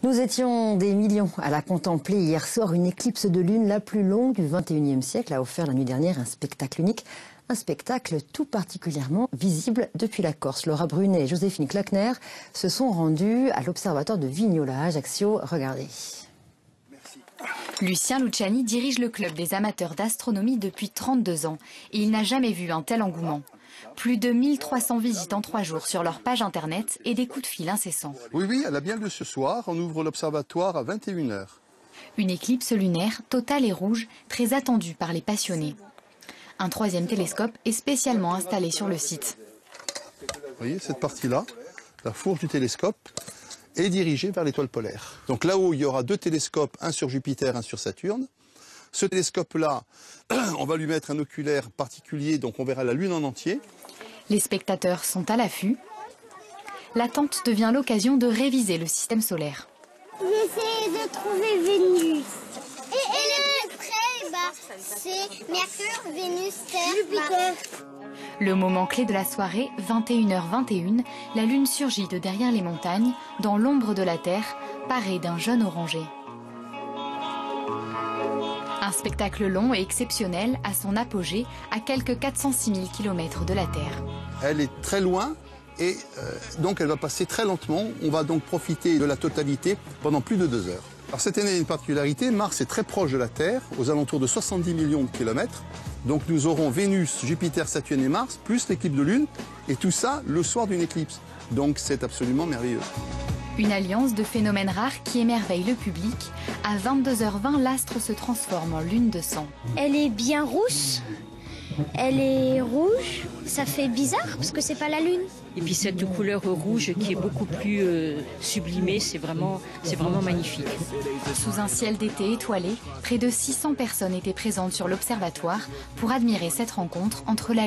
Nous étions des millions à la contempler hier soir. Une éclipse de lune, la plus longue du 21e siècle, a offert la nuit dernière un spectacle unique. Un spectacle tout particulièrement visible depuis la Corse. Laura Brunet et Joséphine Klockner se sont rendues à l'observatoire de Vignola à Ajaccio. Regardez. Lucien Luciani dirige le club des amateurs d'astronomie depuis 32 ans et il n'a jamais vu un tel engouement. Plus de 1300 visites en 3 jours sur leur page internet et des coups de fil incessants. Oui, elle a bien lieu ce soir. On ouvre l'observatoire à 21 h. Une éclipse lunaire totale et rouge, très attendue par les passionnés. Un 3e télescope est spécialement installé sur le site. Vous voyez cette partie-là, la fourche du télescope, est dirigée vers l'étoile polaire. Donc là-haut, il y aura 2 télescopes, un sur Jupiter, un sur Saturne. Ce télescope-là, on va lui mettre un oculaire particulier, donc on verra la Lune en entier. Les spectateurs sont à l'affût. L'attente devient l'occasion de réviser le système solaire. J'essaie de trouver Vénus. Et après, c'est Mercure, Vénus, Terre, Jupiter. Le moment clé de la soirée, 21h21, la Lune surgit de derrière les montagnes, dans l'ombre de la Terre, parée d'un jaune orangé. Un spectacle long et exceptionnel à son apogée, à quelques 406 000 km de la Terre. Elle est très loin et donc elle va passer très lentement. On va donc profiter de la totalité pendant plus de 2 heures. Alors cette année, il y a une particularité, Mars est très proche de la Terre, aux alentours de 70 millions de kilomètres. Donc nous aurons Vénus, Jupiter, Saturne et Mars, plus l'éclipse de Lune, et tout ça le soir d'une éclipse. Donc c'est absolument merveilleux. Une alliance de phénomènes rares qui émerveille le public. À 22h20, l'astre se transforme en lune de sang. Elle est bien rousse. Elle est rouge. Ça fait bizarre parce que c'est pas la lune. Et puis cette couleur rouge qui est beaucoup plus sublimée, c'est vraiment magnifique. Sous un ciel d'été étoilé, près de 600 personnes étaient présentes sur l'observatoire pour admirer cette rencontre entre la